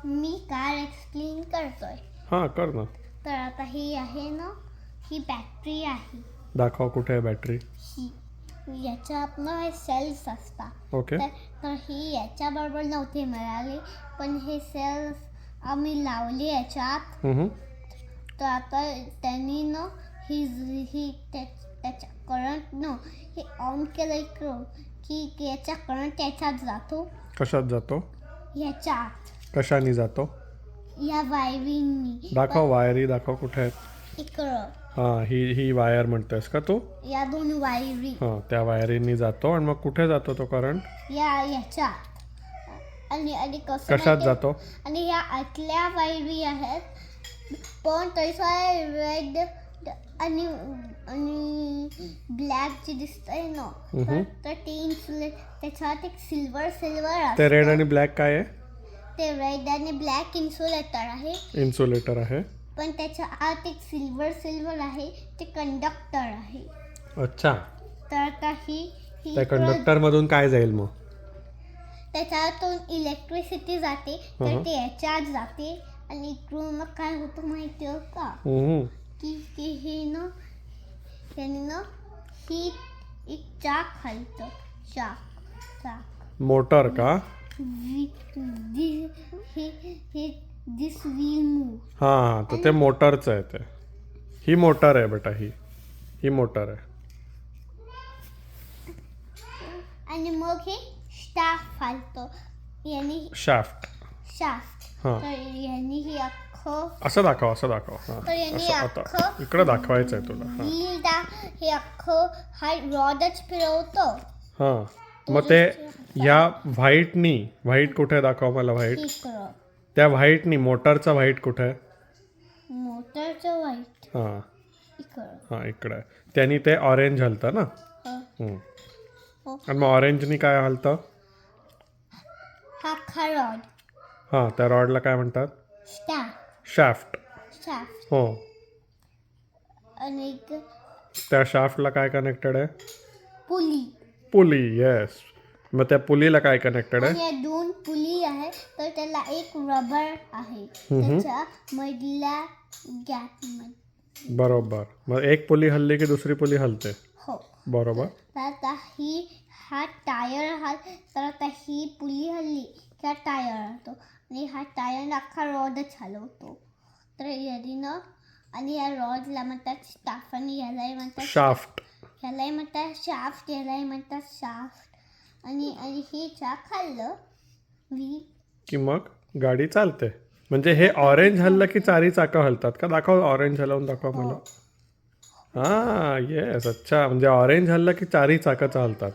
मी car explain करतोय. हां कर ना. तर आता ही आहे ना, ही बॅटरी आहे. दाखव कुठे आहे बॅटरी. ही याच्यात ना हे सेल्स असतात. ओके. तर ही याच्याबरोबर नव्हते मिळाले, पण हे सेल्स आम्ही लावले याच्यात. तर आता त्यांनी ना ही त्याच्या करंट न हे ऑन केलं इकडं की याचा करंट याच्यात जातो. कशात जातो. याच्यात कशाने जातो. या वायरिंगनी. दाखव वायरी दाखव कुठे आहेत. इकडं हां ही वायर म्हणतेस का तू. या दोन वायरी. हां त्या वायरींनी जातो आणि मग कुठे जातो तो करंट. याच्यात आणि कसं कशात जातो. आणि ह्या आतल्या वायरी आहेत, पण तसा रेड आणि ब्लॅक जे दिसतंय ना, तर ते इन्सुलेट त्याच्यात एक सिल्वर असतं. ते रेड आणि ब्लॅक काय आहे. ते रेड आणि ब्लॅक इन्सुलेटर आहे. इन्सुलेटर आहे. पण त्याच्या आत एक सिल्वर आहे, ते कंडक्टर आहे. अच्छा. तर आता ही त्या कंडक्टर मधून काय जाईल मग. त्याच्यातून इलेक्ट्रिसिटी जाते, तर ते याच्यात जाते आणि इकडून मग काय होतं माहिती आहे का, की हे ना त्याने ना ही एक चाक हलतं. चाक मोटर का. दिस व्हील मूव. हां तर ते मोटरचं आहे ते. ही मोटर आहे बेटा. ही मोटर आहे. आणि मग हे शाफ्ट हलतं. यानी शाफ्ट. हां तर यानी हे अख्खं असं दाखव असं दाखव. तर यानी अख्खं इकडं दाखवायचं आहे तुला. व्हील हे अख्खं हा रॉडच फिरवतो. हां मग ते ह्या व्हाईट कुठे दाखव मला. व्हाईट इकडं त्या व्हाईटनी मोटरचा व्हाईट कुठे आहे. मोटरचं व्हाईट हां इकडं. हां इकडे त्यांनी ते ऑरेंज हलतं ना. आणि मग ऑरेंजनी काय हलतं. हा रॉड. हां त्या रॉडला काय म्हणतात. शाफ्ट. हो. आणि त्या शाफ्टला काय कनेक्टेड आहे. पुली. येस. मग त्या पुलीला काय कनेक्टेड आहे. या दोन पुली आहे, तर त्याला एक रबर आहे त्याच्या मधल्या गॅप मध्ये. बरोबर. मग एक पुली हलली की दुसरी पुली हलते. हो बरोबर. तर आता हा टायर तर आता ही पुली हल्ली की हा टायर हलतो आणि हा टायर अख्खा रॉडच हलवतो. तर याने ना आणि या रॉडला म्हणतात स्टाफ आणि ह्यालाही म्हणतात शाफ्ट. ह्यालाही म्हणतात शाफ्ट, ह्यालाही म्हणतात शाफ्ट. आणि हे चाक हल्लं की मग गाडी चालते. म्हणजे हे ऑरेंज हल्लं की चारी चाकं हलतात का. दाखव ऑरेंज हलवून दाखव मला. हां येस. अच्छा म्हणजे ऑरेंज हल्लं की चारी चाकं चालतात.